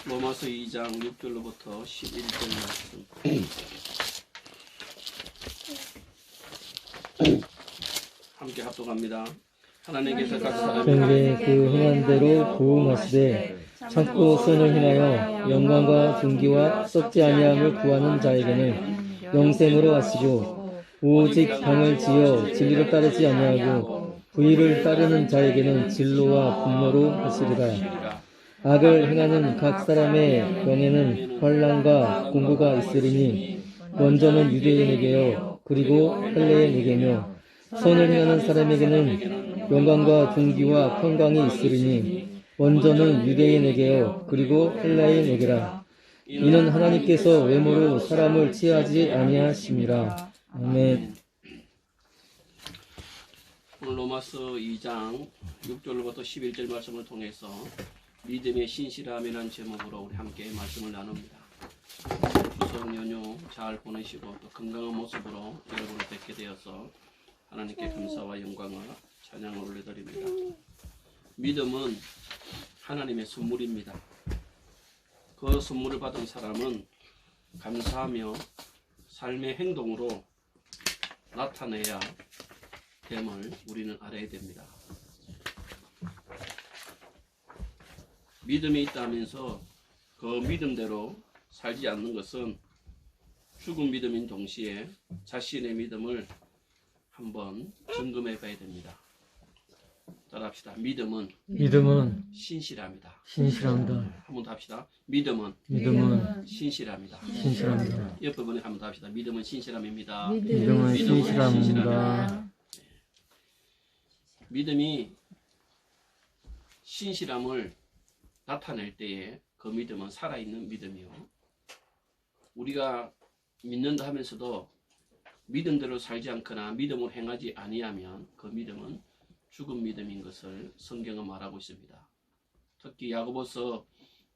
로마서 2장 6절로부터 11절 말씀. 함께 합독합니다. 하나님께서 각 현재 사람에게 그 행한 대로 부응하시되 참고 선을 행하여 영광과 존귀와 썩지 아니함을 구하는 자에게는 영생으로 하시고 오직 병을 지어 진리를 따르지 아니하고 부의를 따르는 자에게는 진로와 분노로 하시리라. 악을 행하는 각 사람의 병에는 환난과 공고가 있으리니 먼저는 유대인에게요 그리고 헬레인에게며 선을 행하는 사람에게는 영광과 존귀와 평강이 있으리니 먼저는 유대인에게요 그리고 헬라인에게라. 이는 하나님께서 외모로 사람을 취하지 아니하심이라. 아멘. 오늘 로마서 2장 6절로부터 11절 말씀을 통해서 믿음의 신실함이라는 제목으로 우리 함께 말씀을 나눕니다. 추석 연휴 잘 보내시고 또 건강한 모습으로 여러분을 뵙게 되어서 하나님께 감사와 영광과 찬양을 올려드립니다. 믿음은 하나님의 선물입니다. 그 선물을 받은 사람은 감사하며 삶의 행동으로 나타내야 됨을 우리는 알아야 됩니다. 믿음이 있다면서 그 믿음대로 살지 않는 것은 죽은 믿음인 동시에 자신의 믿음을 한번 점검해 봐야 됩니다. 따라합시다. 믿음은 신실합니다. 한번 더 합시다. 믿음은 신실합니다. 옆에 분에 한번 더 합시다. 믿음은 신실함입니다. 믿음이 신실함을 나타낼 때에 그 믿음은 살아있는 믿음이요. 우리가 믿는다 하면서도 믿음대로 살지 않거나 믿음을 행하지 아니하면 그 믿음은 죽은 믿음인 것을 성경은 말하고 있습니다. 특히 야고보서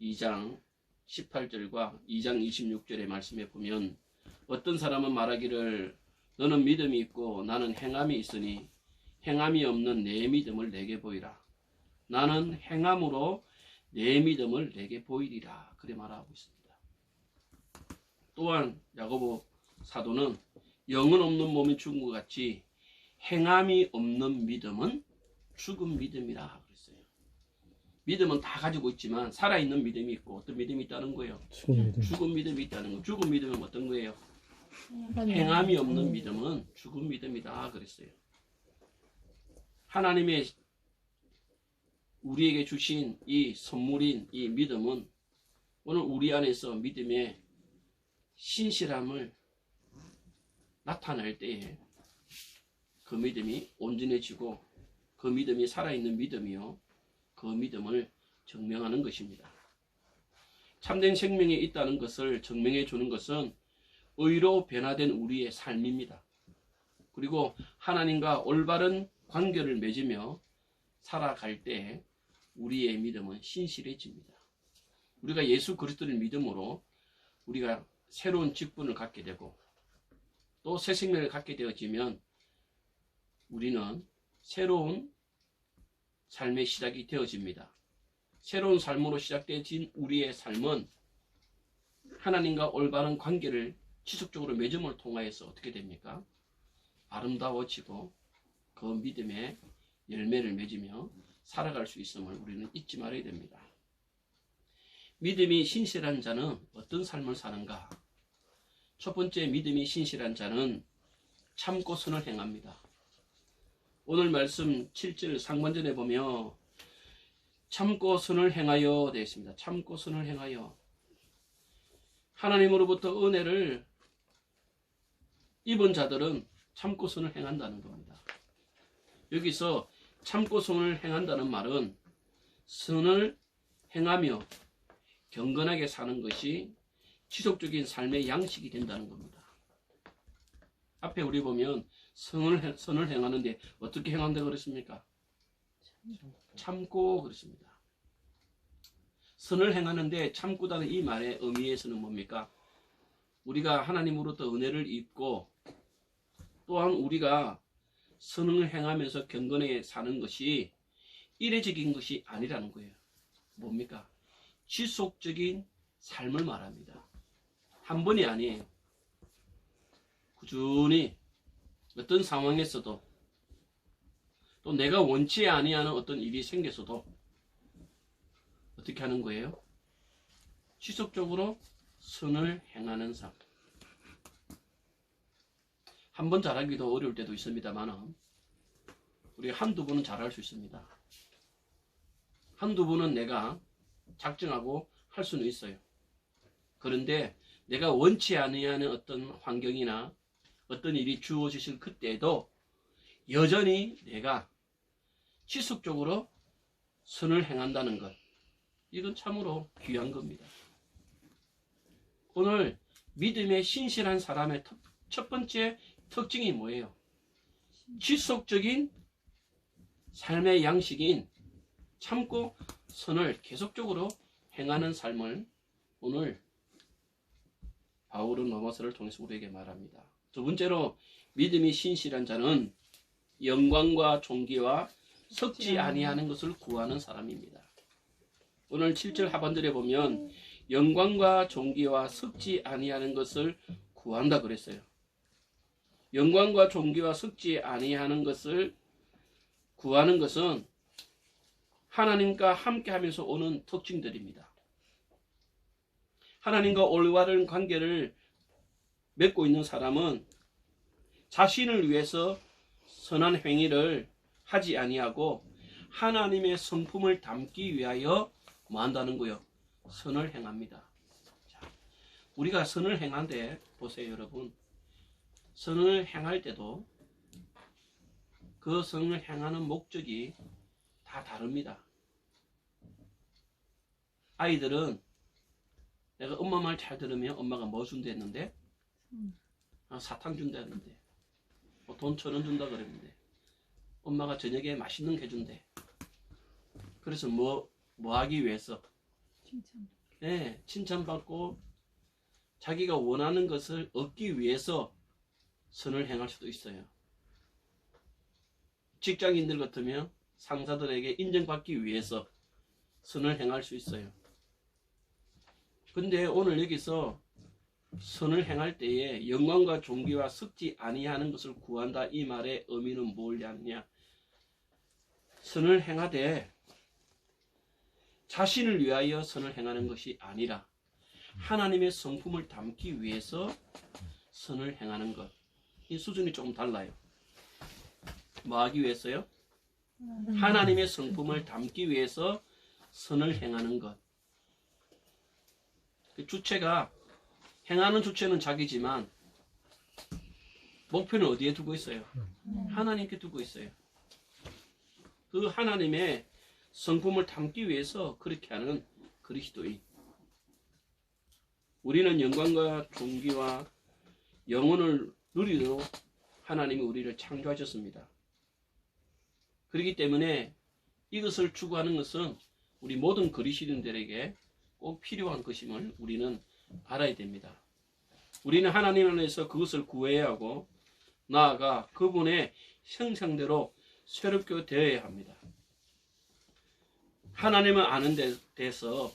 2장 18절과 2장 26절의 말씀에 보면 어떤 사람은 말하기를 너는 믿음이 있고 나는 행함이 있으니 행함이 없는 내 믿음을 내게 보이라. 나는 행함으로 내 믿음을 내게 보이리라. 그래 말하고 있습니다. 또한 야고보 사도는 영은 없는 몸이 죽은 것 같이 행함이 없는 믿음은 죽은 믿음이라 그랬어요. 믿음은 다 가지고 있지만 살아있는 믿음이 있고 어떤 믿음이 있다는 거예요? 죽은 믿음이 있다는 거예요. 죽은 믿음은 어떤 거예요? 행함이 없는 믿음은 죽은 믿음이다 그랬어요. 하나님의 우리에게 주신 이 선물인 이 믿음은 오늘 우리 안에서 믿음의 신실함을 나타낼 때에 그 믿음이 온전해지고 그 믿음이 살아있는 믿음이요 그 믿음을 증명하는 것입니다. 참된 생명이 있다는 것을 증명해 주는 것은 의로 변화된 우리의 삶입니다. 그리고 하나님과 올바른 관계를 맺으며 살아갈 때 우리의 믿음은 신실해집니다. 우리가 예수 그리스도를 믿음으로 우리가 새로운 직분을 갖게 되고 또 새 생명을 갖게 되어지면 우리는 새로운 삶의 시작이 되어집니다. 새로운 삶으로 시작되어진 우리의 삶은 하나님과 올바른 관계를 지속적으로 맺음을 통하여서 어떻게 됩니까? 아름다워지고 그 믿음의 열매를 맺으며 살아갈 수 있음을 우리는 잊지 말아야 됩니다. 믿음이 신실한 자는 어떤 삶을 사는가? 첫 번째, 믿음이 신실한 자는 참고 선을 행합니다. 오늘 말씀 7절 상반전에 보면 참고 선을 행하여 되어 있습니다. 참고 선을 행하여. 하나님으로부터 은혜를 입은 자들은 참고 선을 행한다는 겁니다. 여기서 참고 선을 행한다는 말은 선을 행하며 경건하게 사는 것이 지속적인 삶의 양식이 된다는 겁니다. 앞에 우리 보면 선을 행하는데 어떻게 행한다고 그랬습니까? 참고 그랬습니다. 선을 행하는데 참고다는 이 말의 의미에서는 뭡니까? 우리가 하나님으로부터 은혜를 입고 또한 우리가 선을 행하면서 경건하게 사는 것이 이례적인 것이 아니라는 거예요. 뭡니까? 지속적인 삶을 말합니다. 한 번이 아니에요. 꾸준히 어떤 상황에서도 또 내가 원치 아니하는 어떤 일이 생겨서도 어떻게 하는 거예요? 지속적으로 선을 행하는 삶. 한 번 잘하기도 어려울 때도 있습니다만 우리 한두 번은 잘할 수 있습니다. 한두 번은 내가 작정하고 할 수는 있어요. 그런데 내가 원치 아니하는 어떤 환경이나 어떤 일이 주어지실 그때에도 여전히 내가 지속적으로 선을 행한다는 것, 이건 참으로 귀한 겁니다. 오늘 믿음의 신실한 사람의 첫 번째 특징이 뭐예요? 지속적인 삶의 양식인 참고 선을 계속적으로 행하는 삶을 오늘 바울은 로마서를 통해서 우리에게 말합니다. 두 번째로 믿음이 신실한 자는 영광과 존귀와 섞지 아니하는 것을 구하는 사람입니다. 오늘 7절 하반절에 보면 영광과 존귀와 섞지 아니하는 것을 구한다 그랬어요. 영광과 존귀와 섞지 아니하는 것을 구하는 것은 하나님과 함께하면서 오는 특징들입니다. 하나님과 올바른 관계를 맺고 있는 사람은 자신을 위해서 선한 행위를 하지 아니하고 하나님의 성품을 담기 위하여 뭐 한다는 거요? 선을 행합니다. 자, 우리가 선을 행한데 보세요 여러분. 선을 행할 때도 그 선을 행하는 목적이 다 다릅니다. 아이들은 내가 엄마 말 잘 들으면 엄마가 뭐 준다 했는데 사탕 준다 했는데 돈 1,000원 준다 그랬는데 엄마가 저녁에 맛있는 거 해준대. 그래서 뭐 하기 위해서? 네, 칭찬받고 자기가 원하는 것을 얻기 위해서 선을 행할 수도 있어요. 직장인들 같으면 상사들에게 인정받기 위해서 선을 행할 수 있어요. 근데 오늘 여기서 선을 행할 때에 영광과 존귀와 섞지 아니하는 것을 구한다, 이 말의 의미는 뭐냐? 선을 행하되 자신을 위하여 선을 행하는 것이 아니라 하나님의 성품을 담기 위해서 선을 행하는 것. 이 수준이 조금 달라요. 뭐 하기 위해서요? 하나님의 성품을 담기 위해서 선을 행하는 것. 그 주체가 행하는 주체는 자기지만 목표는 어디에 두고 있어요? 하나님께 두고 있어요. 그 하나님의 성품을 담기 위해서 그렇게 하는 그리스도인. 우리는 영광과 존귀와 영혼을 누리도록 하나님이 우리를 창조하셨습니다. 그렇기 때문에 이것을 추구하는 것은 우리 모든 그리스도인들에게 꼭 필요한 것임을 우리는 알아야 됩니다. 우리는 하나님 안에서 그것을 구해야 하고 나아가 그분의 형상대로 새롭게 되어야 합니다. 하나님을 아는 데 대해서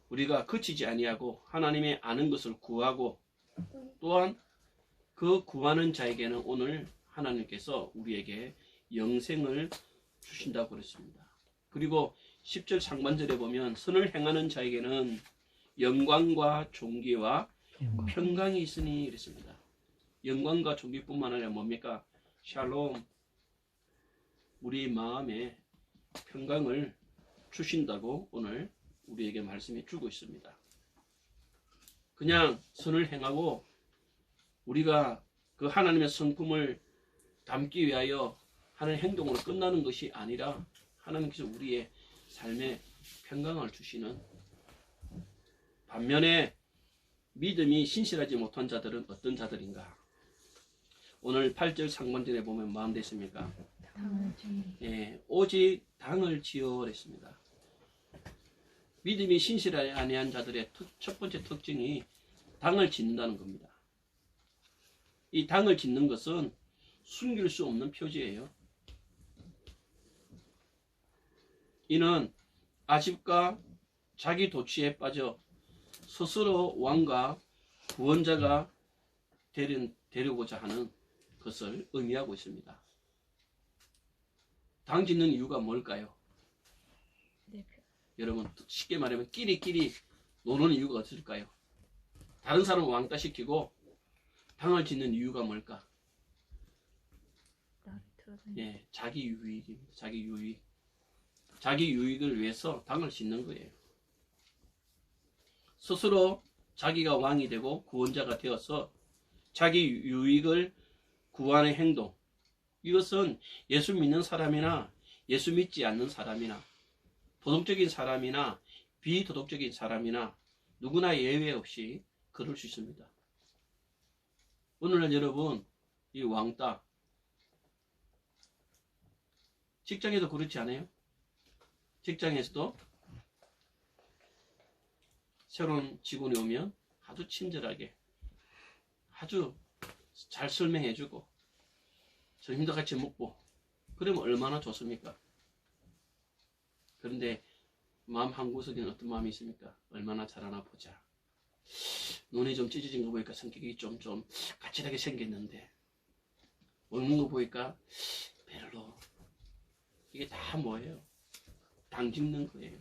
우리가 그치지 아니하고 하나님의 아는 것을 구하고 또한 그 구하는 자에게는 오늘 하나님께서 우리에게 영생을 주신다고 그랬습니다. 그리고 10절 상반절에 보면 선을 행하는 자에게는 영광과 존귀와 평강이 있으니 이랬습니다. 영광과 존귀뿐만 아니라 뭡니까? 샬롬, 우리 마음에 평강을 주신다고 오늘 우리에게 말씀해 주고 있습니다. 그냥 선을 행하고 우리가 그 하나님의 성품을 담기 위하여 하는 행동으로 끝나는 것이 아니라 하나님께서 우리의 삶에 평강을 주시는, 반면에 믿음이 신실하지 못한 자들은 어떤 자들인가? 오늘 8절 상반절에 보면 뭐하면 됐습니까? 예, 오직 당을 지어 그랬습니다. 믿음이 신실하지 아니한 자들의 첫 번째 특징이 당을 짓는다는 겁니다. 이 당을 짓는 것은 숨길 수 없는 표지예요. 이는 아집과 자기 도취에 빠져 스스로 왕과 구원자가 되려고자 하는 것을 의미하고 있습니다. 당 짓는 이유가 뭘까요? 여러분 쉽게 말하면 끼리끼리 노는 이유가 없을까요? 다른 사람을 왕따 시키고 당을 짓는 이유가 뭘까? 예, 자기 유익입니다. 자기 유익. 자기 유익을 위해서 당을 짓는 거예요. 스스로 자기가 왕이 되고 구원자가 되어서 자기 유익을 구하는 행동. 이것은 예수 믿는 사람이나 예수 믿지 않는 사람이나 도덕적인 사람이나 비도덕적인 사람이나 누구나 예외 없이 그럴 수 있습니다. 오늘날 여러분 이 왕따 직장에도 그렇지 않아요? 직장에서도 새로운 직원이 오면 아주 친절하게 아주 잘 설명해주고 점심도 같이 먹고 그러면 얼마나 좋습니까? 그런데 마음 한구석에는 어떤 마음이 있습니까? 얼마나 잘하나 보자. 눈이 좀 찢어진 거 보니까 성격이 좀 까칠하게 생겼는데 먹는 거 보니까 별로. 이게 다 뭐예요? 당 짓는 거예요.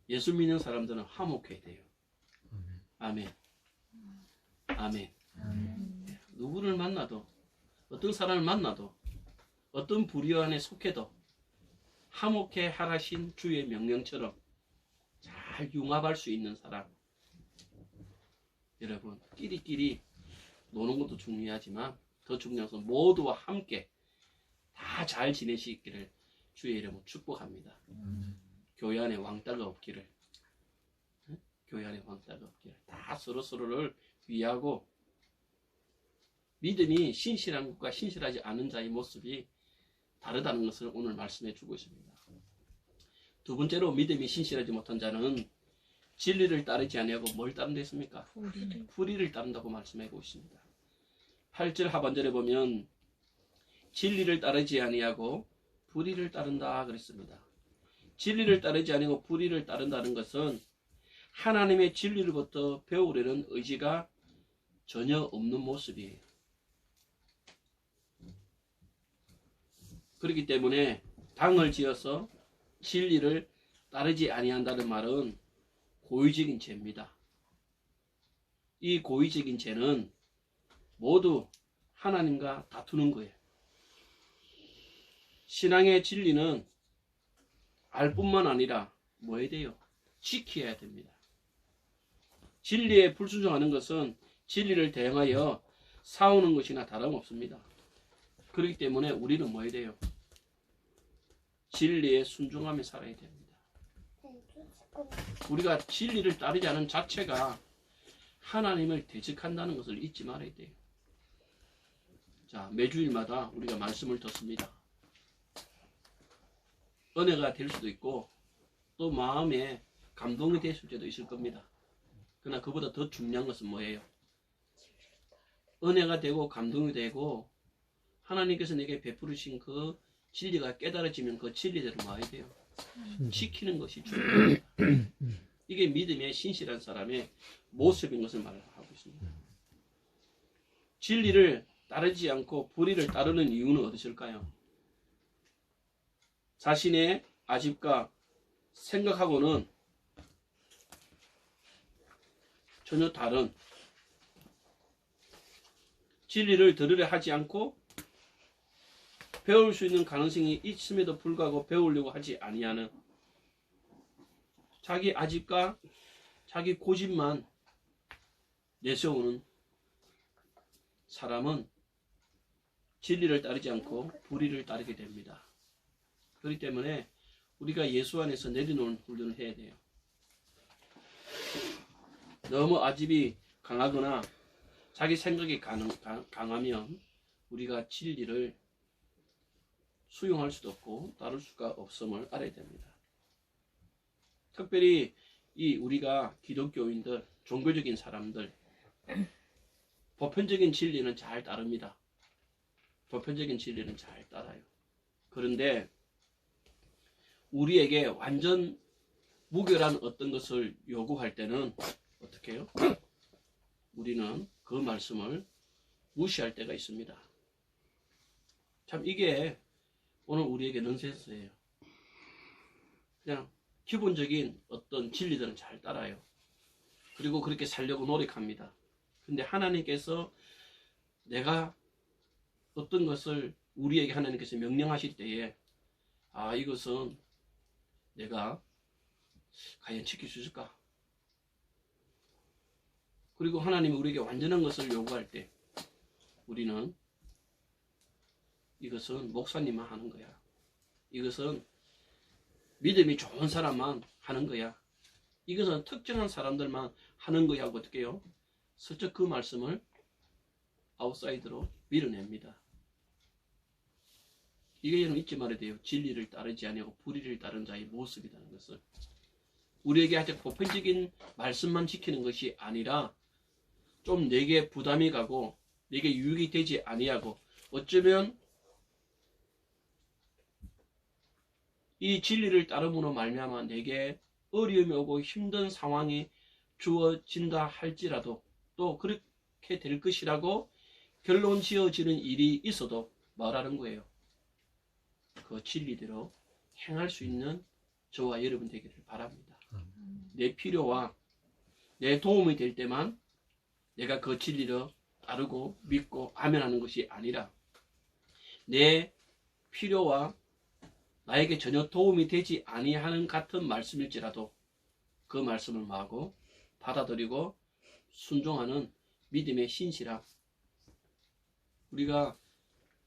예수 믿는 사람들은 화목해야 돼요. 아멘. 아멘. 누구를 만나도 어떤 사람을 만나도 어떤 부류 안에 속해도 화목해 하라신 주의 명령처럼 잘 융합할 수 있는 사람. 여러분 끼리끼리 노는 것도 중요하지만 더 중요한 것은 모두와 함께 다 잘 지내시기를 주의 이름으로 축복합니다. 교회 안에 왕따가 없기를, 교회 안에 왕따가 없기를, 다 서로를 위하고 믿음이 신실한 것과 신실하지 않은 자의 모습이 다르다는 것을 오늘 말씀해 주고 있습니다. 두 번째로 믿음이 신실하지 못한 자는 진리를 따르지 아니하고 뭘 따른다 했습니까? 불의를 따른다고 말씀하고 있습니다. 8절 하반절에 보면 진리를 따르지 아니하고 불의를 따른다 그랬습니다. 진리를 따르지 아니하고 불의를 따른다는 것은 하나님의 진리로부터 배우려는 의지가 전혀 없는 모습이에요. 그렇기 때문에 당을 지어서 진리를 따르지 아니한다는 말은 고의적인 죄입니다. 이 고의적인 죄는 모두 하나님과 다투는 거예요. 신앙의 진리는 알 뿐만 아니라 뭐 해야 돼요? 지켜야 됩니다. 진리에 불순종하는 것은 진리를 대항하여 싸우는 것이나 다름없습니다. 그렇기 때문에 우리는 뭐 해야 돼요? 진리에 순종하며 살아야 됩니다. 우리가 진리를 따르지 않은 자체가 하나님을 대적한다는 것을 잊지 말아야 돼요. 자, 매주일마다 우리가 말씀을 듣습니다. 은혜가 될 수도 있고 또 마음에 감동이 될 수도 있을 겁니다. 그러나 그보다 더 중요한 것은 뭐예요? 은혜가 되고 감동이 되고 하나님께서 내게 베푸르신 그 진리가 깨달아지면 그 진리대로 와야 돼요. 지키는 것이 중요합니다. 이게 믿음의 신실한 사람의 모습인 것을 말하고 있습니다. 진리를 따르지 않고 불의를 따르는 이유는 어디실까요? 자신의 아집과 생각하고는 전혀 다른 진리를 들으려 하지 않고 배울 수 있는 가능성이 있음에도 불구하고 배우려고 하지 아니하는 자기 아집과 자기 고집만 내세우는 사람은 진리를 따르지 않고 불의를 따르게 됩니다. 그렇기 때문에 우리가 예수 안에서 내려놓는 훈련을 해야 돼요. 너무 아집이 강하거나 자기 생각이 강하면 우리가 진리를 수용할 수도 없고 따를 수가 없음을 알아야 됩니다. 특별히 우리가 기독교인들, 종교적인 사람들, 보편적인 진리는 잘 따릅니다. 보편적인 진리는 잘 따라요. 그런데 우리에게 완전 무결한 어떤 것을 요구할 때는 어떻게 해요? 우리는 그 말씀을 무시할 때가 있습니다. 참 이게 오늘 우리에게 넌센스예요. 그냥 기본적인 어떤 진리들은 잘 따라요. 그리고 그렇게 살려고 노력합니다. 근데 하나님께서 내가 어떤 것을 우리에게 하나님께서 명령하실 때에 이것은 내가 과연 지킬 수 있을까? 그리고 하나님이 우리에게 완전한 것을 요구할 때 우리는 이것은 목사님만 하는 거야. 이것은 믿음이 좋은 사람만 하는 거야. 이것은 특정한 사람들만 하는 거야 하고 어떻게 해요? 슬쩍 그 말씀을 아웃사이드로 밀어냅니다. 이게 여러분 잊지 말아야 돼요. 진리를 따르지 아니하고 불의를 따른 자의 모습이라는 것을. 우리에게 아주 보편적인 말씀만 지키는 것이 아니라 좀 내게 부담이 가고 내게 유익이 되지 아니하고 어쩌면 이 진리를 따름으로 말미암아 내게 어려움이 오고 힘든 상황이 주어진다 할지라도 또 그렇게 될 것이라고 결론 지어지는 일이 있어도 말하는 거예요. 그 진리대로 행할 수 있는 저와 여러분 되기를 바랍니다. 내 필요와 내 도움이 될 때만 내가 그 진리를 따르고 믿고 아멘하는 것이 아니라 내 필요와 나에게 전혀 도움이 되지 아니하는 같은 말씀일지라도 그 말씀을 마고 받아들이고 순종하는 믿음의 신실함. 우리가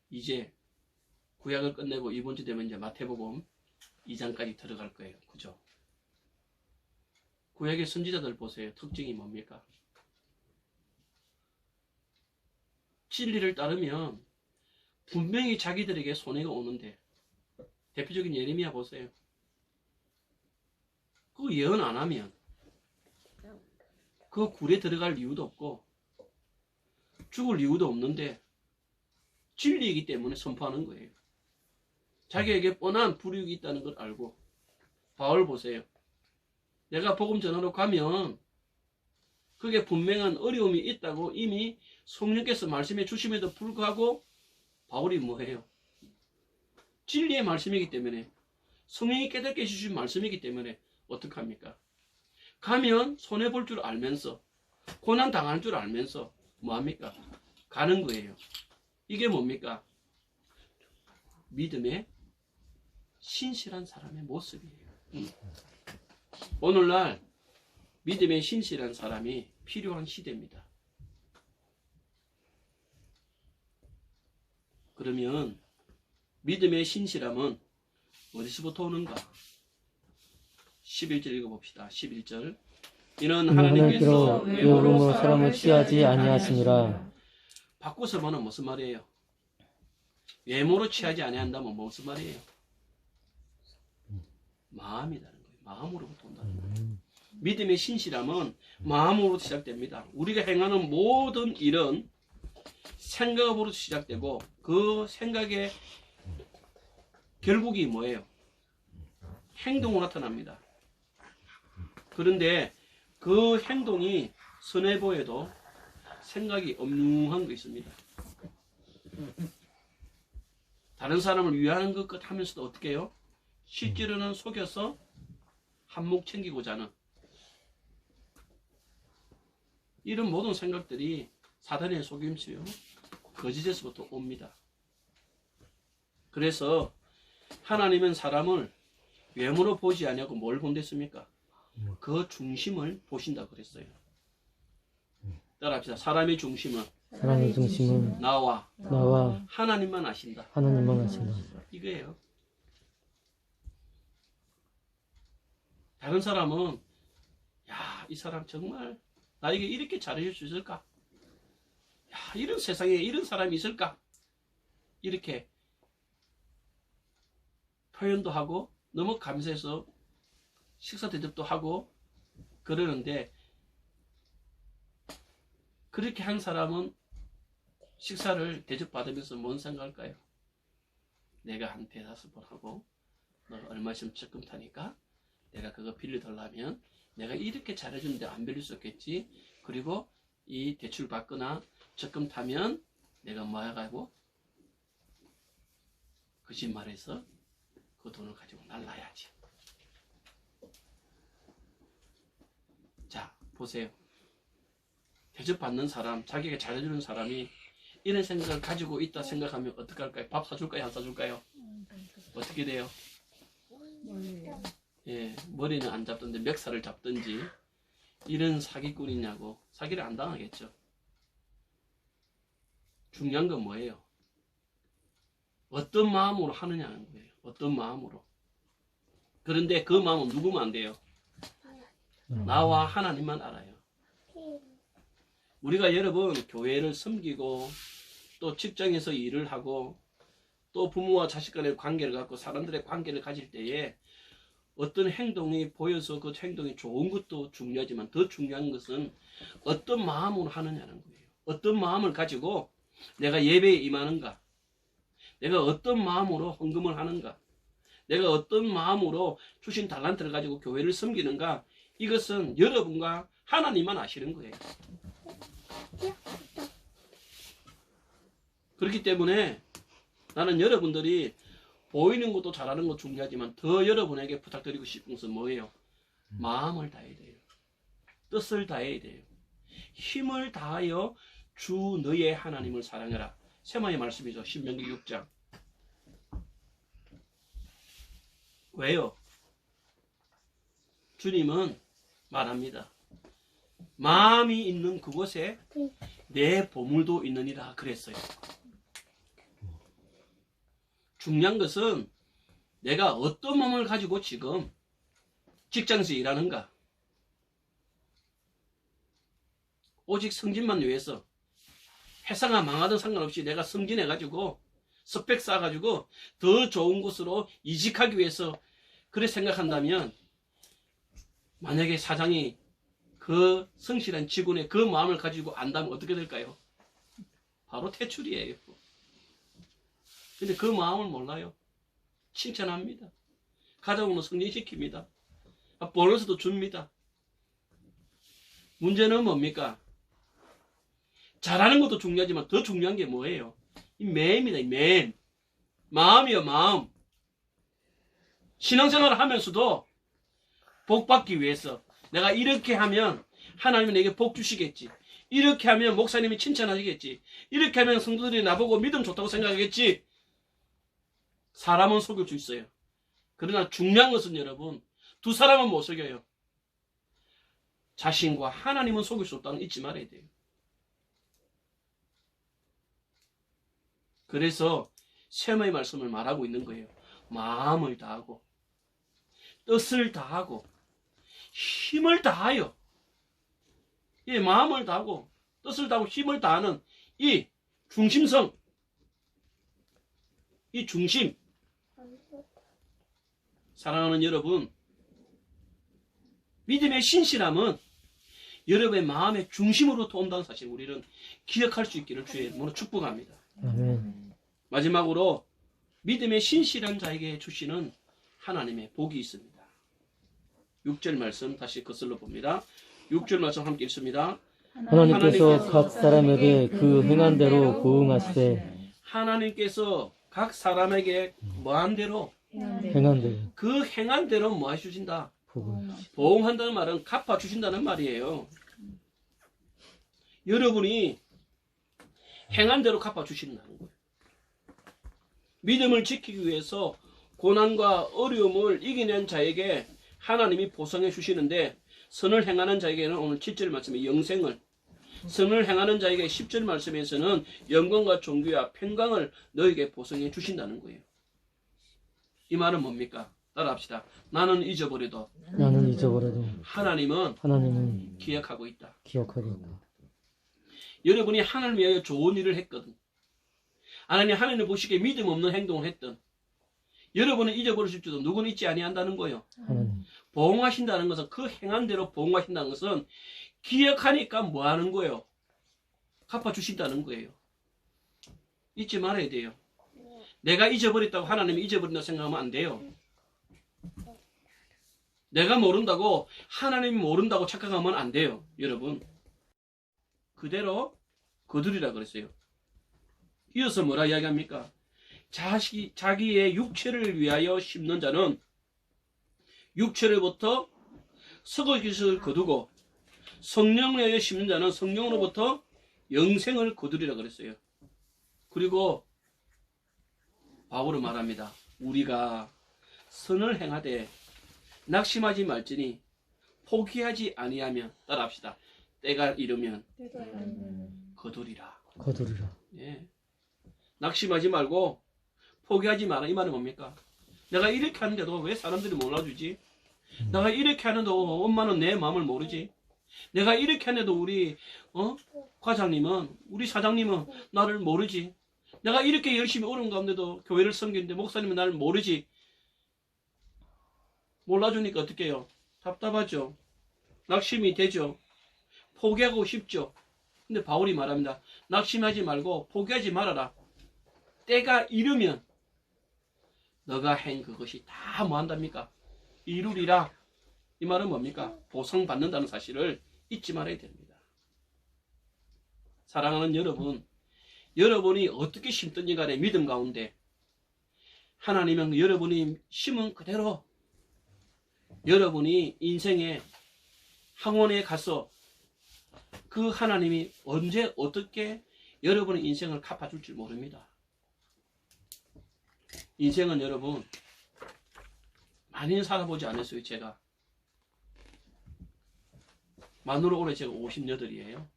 이제 구약을 끝내고 이번 주 되면 이제 마태복음 2장까지 들어갈 거예요. 그죠? 구약의 선지자들 보세요. 특징이 뭡니까? 진리를 따르면 분명히 자기들에게 손해가 오는데 대표적인 예레미야 보세요. 그 예언 안 하면 그 굴에 들어갈 이유도 없고 죽을 이유도 없는데 진리이기 때문에 선포하는 거예요. 자기에게 뻔한 불이익이 있다는 걸 알고. 바울 보세요. 내가 복음 전하러 가면 그게 분명한 어려움이 있다고 이미 성령께서 말씀해 주심에도 불구하고 바울이 뭐해요? 진리의 말씀이기 때문에 성령이 깨닫게 해주신 말씀이기 때문에 어떡합니까? 가면 손해볼 줄 알면서 고난 당할 줄 알면서 뭐합니까? 가는 거예요. 이게 뭡니까? 믿음의 신실한 사람의 모습이에요. 오늘날 믿음의 신실한 사람이 필요한 시대입니다. 그러면 믿음의 신실함은 어디서부터 오는가? 11절 읽어봅시다. 11절. 이는 하나님께서 외모로 사람을 취하지 아니하시니라. 바꿔서 보면 무슨 말이에요? 외모로 취하지 아니한다면 무슨 말이에요? 마음이라는 거예요. 마음으로부터 온다는 거예요. 믿음의 신실함은 마음으로 시작됩니다. 우리가 행하는 모든 일은 생각으로 시작되고 그 생각의 결국이 뭐예요? 행동으로 나타납니다. 그런데 그 행동이 선해 보여도 생각이 엄중한 거 있습니다. 다른 사람을 위하는 것 하면서도 어떻게 해요? 실제로는 속여서 한몫 챙기고자 하는 이런 모든 생각들이 사단의 속임수요. 거짓에서부터 옵니다. 그래서 하나님은 사람을 외모로 보지 아니하고 뭘 본댔습니까? 그 중심을 보신다고 그랬어요. 따라합시다. 사람의 중심은 나와 하나님만 아신다. 이거예요. 다른 사람은 야, 이 사람 정말 나에게 이렇게 잘해줄 수 있을까? 야, 이런 세상에 이런 사람이 있을까? 이렇게 표현도 하고 너무 감사해서 식사 대접도 하고 그러는데 그렇게 한 사람은 식사를 대접받으면서 뭔 생각할까요? 내가 한 5-5번 하고 너가 얼마 있으면 적금 타니까 내가 그거 빌려달라면 내가 이렇게 잘해주는데 안 빌릴 수 없겠지. 그리고 이 대출 받거나 적금 타면 내가 뭐 해가지고 거짓말해서 그 돈을 가지고 날라야지. 자, 보세요. 대접받는 사람, 자기가 잘해주는 사람이 이런 생각을 가지고 있다 생각하면 어떻게 할까요? 밥 사줄까요? 안 사줄까요? 어떻게 돼요? 예, 머리는 안 잡던데 멱살을 잡든지 이런 사기꾼이냐고. 사기를 안 당하겠죠. 중요한 건 뭐예요? 어떤 마음으로 하느냐는 거예요. 어떤 마음으로. 그런데 그 마음은 누구면 안 돼요? 나와 하나님만 알아요. 우리가 여러분 교회를 섬기고 또 직장에서 일을 하고 또 부모와 자식 간의 관계를 갖고 사람들의 관계를 가질 때에 어떤 행동이 보여서 그 행동이 좋은 것도 중요하지만 더 중요한 것은 어떤 마음으로 하느냐는 거예요. 어떤 마음을 가지고 내가 예배에 임하는가? 내가 어떤 마음으로 헌금을 하는가? 내가 어떤 마음으로 주신 달란트를 가지고 교회를 섬기는가? 이것은 여러분과 하나님만 아시는 거예요. 그렇기 때문에 나는 여러분들이 보이는 것도 잘하는 것 중요하지만 더 여러분에게 부탁드리고 싶은 것은 뭐예요? 마음을 다해야 돼요. 뜻을 다해야 돼요. 힘을 다하여 주 너의 하나님을 사랑해라. 세마의 말씀이죠. 신명기 6장. 왜요? 주님은 말합니다. 마음이 있는 그곳에 내 보물도 있느니라 그랬어요. 중요한 것은 내가 어떤 마음을 가지고 지금 직장에서 일하는가? 오직 승진만 위해서 회사가 망하든 상관없이 내가 승진해가지고 스펙 쌓아가지고 더 좋은 곳으로 이직하기 위해서 그래 생각한다면 만약에 사장이 그 성실한 직원의 그 마음을 가지고 안다면 어떻게 될까요? 바로 퇴출이에요. 근데 그 마음을 몰라요. 칭찬합니다. 가정으로 승진시킵니다. 보너스도 줍니다. 문제는 뭡니까? 잘하는 것도 중요하지만 더 중요한 게 뭐예요? 이 매입니다. 이 매임. 마음이요, 마음. 신앙생활을 하면서도 복 받기 위해서 내가 이렇게 하면 하나님이 내게 복 주시겠지. 이렇게 하면 목사님이 칭찬하시겠지. 이렇게 하면 성도들이 나보고 믿음 좋다고 생각하겠지. 사람은 속일 수 있어요. 그러나 중요한 것은 여러분, 두 사람은 못 속여요. 자신과 하나님은 속일 수 없다는 거 잊지 말아야 돼요. 그래서 셈의 말씀을 말하고 있는 거예요. 마음을 다하고 뜻을 다하고 힘을 다하여, 이 마음을 다하고 뜻을 다하고 힘을 다하는 이 중심성, 이 중심. 사랑하는 여러분, 믿음의 신실함은 여러분의 마음의 중심으로부터 온다는 사실 우리는 기억할 수 있기를 주의 이름으로 축복합니다. 아멘. 마지막으로 믿음의 신실한 자에게 주시는 하나님의 복이 있습니다. 6절 말씀 다시 거슬러 봅니다. 6절 말씀 함께 읽습니다. 하나님께서 각 사람에게 그 행한 대로 보응하시되 하나님께서 각 사람에게 뭐한 대로 행한 대로 그 행한 대로 뭐 해주신다? 복을 보응한다는 말은 갚아주신다는 말이에요. 여러분이 행한 대로 갚아주신다는 거예요. 믿음을 지키기 위해서 고난과 어려움을 이기는 자에게 하나님이 보상해 주시는데, 선을 행하는 자에게는 오늘 7절 말씀에 영생을, 선을 행하는 자에게 10절 말씀에서는 영광과 존귀와 평강을 너에게 보상해 주신다는 거예요. 이 말은 뭡니까? 따라합시다. 나는 잊어버려도 하나님은 기억하고 있다. 기억하고 있다. 여러분이 하나님을 위하여 좋은 일을 했거든, 하나님을 보시기에 믿음 없는 행동을 했던, 여러분은 잊어버리실지도 누구는 잊지 아니한다는 거예요. 하나님. 보응하신다는 것은, 그 행한 대로 보응하신다는 것은 기억하니까 뭐 하는 거예요? 갚아주신다는 거예요. 잊지 말아야 돼요. 내가 잊어버렸다고 하나님이 잊어버린다고 생각하면 안 돼요. 내가 모른다고 하나님이 모른다고 착각하면 안 돼요. 여러분. 그대로 거두리라 그랬어요. 이어서 뭐라 이야기합니까? 자기의 육체를 위하여 심는 자는 육체로부터 썩을 것을 거두고 성령을 위하여 심는 자는 성령으로부터 영생을 거두리라 그랬어요. 그리고 바울은 말합니다. 우리가 선을 행하되 낙심하지 말지니 포기하지 아니하면 따라합시다. 때가 이르면 거두리라. 거두리라. 예. 낙심하지 말고 포기하지 마라. 이 말은 뭡니까? 내가 이렇게 하는데도 왜 사람들이 몰라주지? 내가 이렇게 하는데도 엄마는 내 마음을 모르지? 내가 이렇게 하는데도 우리 과장님은, 우리 사장님은 나를 모르지? 내가 이렇게 열심히 어려운 가운데도 교회를 섬기는데 목사님은 나를 모르지? 몰라주니까 어떻게 해요? 답답하죠. 낙심이 되죠. 포기하고 싶죠. 근데 바울이 말합니다. 낙심하지 말고 포기하지 말아라. 때가 이르면 너가 한 그것이 다 뭐한답니까? 이루리라. 이 말은 뭡니까? 보상받는다는 사실을 잊지 말아야 됩니다. 사랑하는 여러분, 여러분이 어떻게 심든지 간에 믿음 가운데 하나님은 여러분이 심은 그대로 여러분이 인생의 항원에 가서 그 하나님이 언제 어떻게 여러분의 인생을 갚아줄지 모릅니다. 인생은 여러분 많이 살아보지 않았어요. 제가 만으로 올해 제가 58이에요.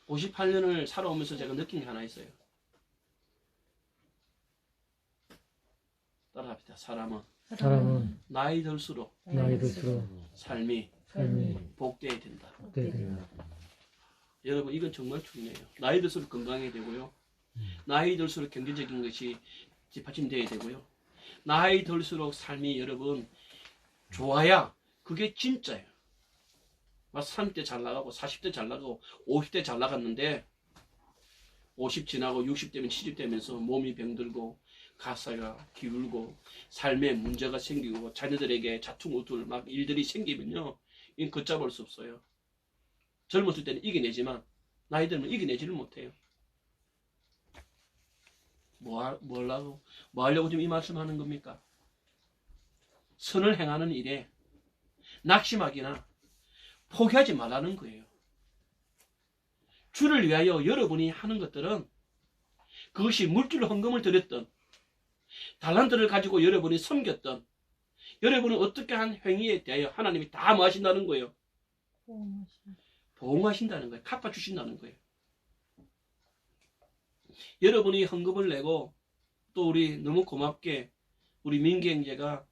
58년을 살아오면서 제가 느낀 게 하나 있어요. 따라합시다. 사람은 나이 들수록 삶이 복되어야 된다. 여러분 이건 정말 중요해요. 나이 들수록 건강해야 되고요. 나이 들수록 경제적인 것이 뒷받침되어야 되고요. 나이 들수록 삶이 여러분 좋아야 그게 진짜예요. 30대 잘 나가고 40대 잘 나가고 50대 잘 나갔는데 50 지나고 60대면 70대면서 몸이 병들고 가사가 기울고 삶에 문제가 생기고 자녀들에게 자충우tul 막 일들이 생기면요. 이건 걷잡을 수 없어요. 젊었을 때는 이겨내지만 나이 들면 이겨내지를 못해요. 뭐 하려고 지금 이 말씀하는 겁니까? 선을 행하는 일에 낙심하기나 포기하지 말라는 거예요. 주를 위하여 여러분이 하는 것들은 그것이 물질로 헌금을 드렸던 달란트를 가지고 여러분이 섬겼던 여러분이 어떻게 한 행위에 대하여 하나님이 다 뭐 하신다는 거예요? 보응하신다는 거예요. 갚아주신다는 거예요. 여러분이 헌금을 내고 또 우리 너무 고맙게 우리 민기 형제가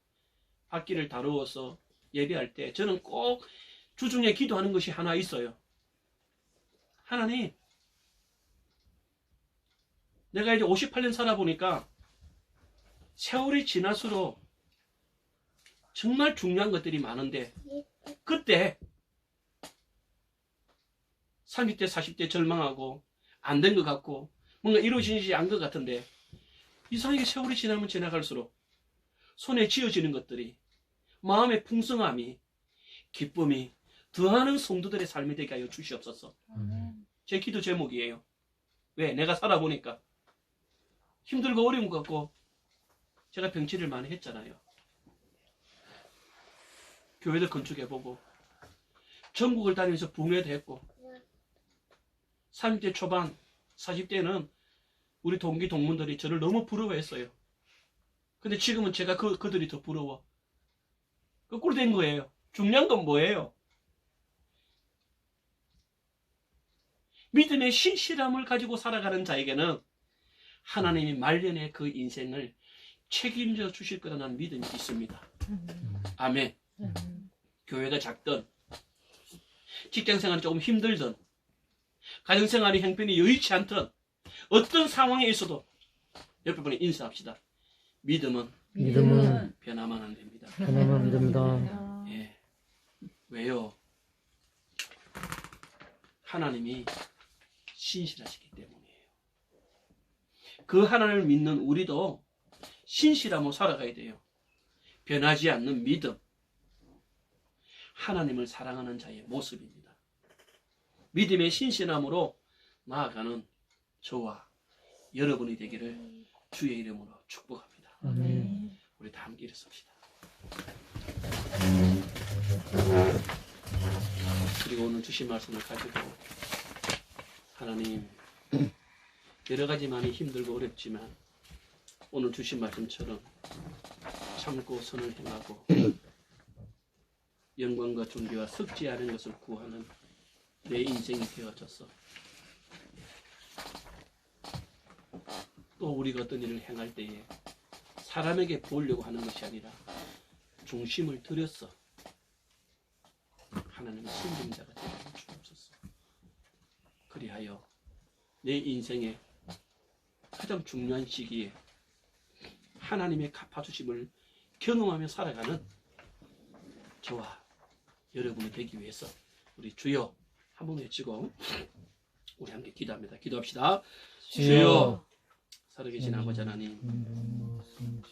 학기를 다루어서 예배할 때 저는 꼭 주중에 기도하는 것이 하나 있어요. 하나님, 내가 이제 58년 살아보니까 세월이 지날수록 정말 중요한 것들이 많은데 그때 30대 40대 절망하고 안 된 것 같고 뭔가 이루어지지 않은 것 같은데 이상하게 세월이 지나면 지나갈수록 손에 쥐어지는 것들이 마음의 풍성함이 기쁨이 더하는 성도들의 삶이 되게 하여 주시옵소서. 제 기도 제목이에요. 왜? 내가 살아보니까 힘들고 어려운 것 같고 제가 병치를 많이 했잖아요. 교회도 건축해보고 전국을 다니면서 붕괴도 했고 30대 초반 40대는 우리 동기 동문들이 저를 너무 부러워했어요. 근데 지금은 제가 그들이 더 부러워. 거꾸로 된 거예요. 중요한 건 뭐예요? 믿음의 신실함을 가지고 살아가는 자에게는 하나님이 말년에 그 인생을 책임져 주실 거라는 믿음이 있습니다. 아멘. 교회가 작든 직장생활이 조금 힘들든 가정생활이 형편이 여의치 않든 어떤 상황에 있어도 옆에 분에 인사합시다. 믿음은 변하면 안 됩니다. 변하면 안 됩니다. 예. 왜요? 하나님이 신실하시기 때문이에요. 그 하나님을 믿는 우리도 신실함으로 살아가야 돼요. 변하지 않는 믿음, 하나님을 사랑하는 자의 모습입니다. 믿음의 신실함으로 나아가는 저와 여러분이 되기를 주의 이름으로 축복합니다. 아멘. 우리 다 함께 일어섭시다. 그리고 오늘 주신 말씀을 가지고 하나님, 여러 가지 많이 힘들고 어렵지만 오늘 주신 말씀처럼 참고 선을 행하고 영광과 존귀와 썩지 않은 것을 구하는 내 인생이 되어져서 또 우리가 어떤 일을 행할 때에 사람에게 보이려고 하는 것이 아니라 중심을 들여서 하나님의 순종자가 되게 주옵소서. 그리하여 내 인생의 가장 중요한 시기에 하나님의 갚아주심을 경험하며 살아가는 저와 여러분이 되기 위해서 우리 주여 한번 외치고 우리 함께 기도합니다. 기도합시다. 주여, 살아계신 아버지 하나님,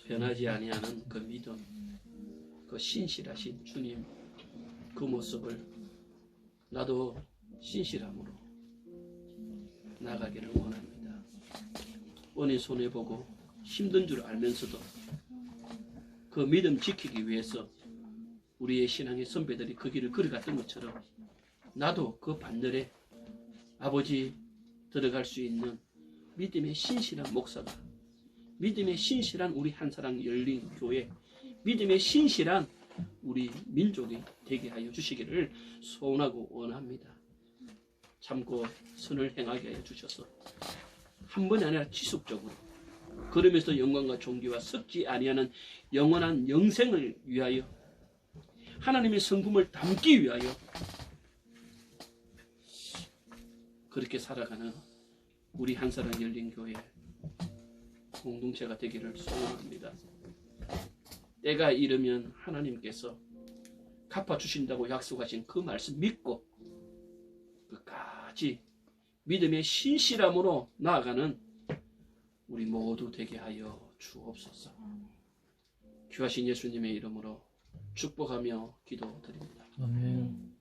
변하지 아니하는 그 믿음, 그 신실하신 주님, 그 모습을 나도 신실함으로 나가기를 원합니다. 뻔히 손해보고 힘든 줄 알면서도 그 믿음 지키기 위해서 우리의 신앙의 선배들이 그 길을 걸어갔던 것처럼 나도 그 반열에 아버지 들어갈 수 있는 믿음의 신실한 목사가, 믿음의 신실한 우리 한사랑 열린 교회, 믿음의 신실한 우리 민족이 되게 하여 주시기를 소원하고 원합니다. 참고 선을 행하게 하여 주셔서 한 번이 아니라 지속적으로 그러면서 영광과 존귀와 썩지 아니하는 영원한 영생을 위하여 하나님의 성품을 담기 위하여 그렇게 살아가는 우리 한사랑 열린교회 공동체가 되기를 소원합니다. 때가 이르면 하나님께서 갚아주신다고 약속하신 그 말씀 믿고 끝까지 믿음의 신실함으로 나아가는 우리 모두 되게 하여 주옵소서. 귀하신 예수님의 이름으로 축복하며 기도드립니다. 아멘.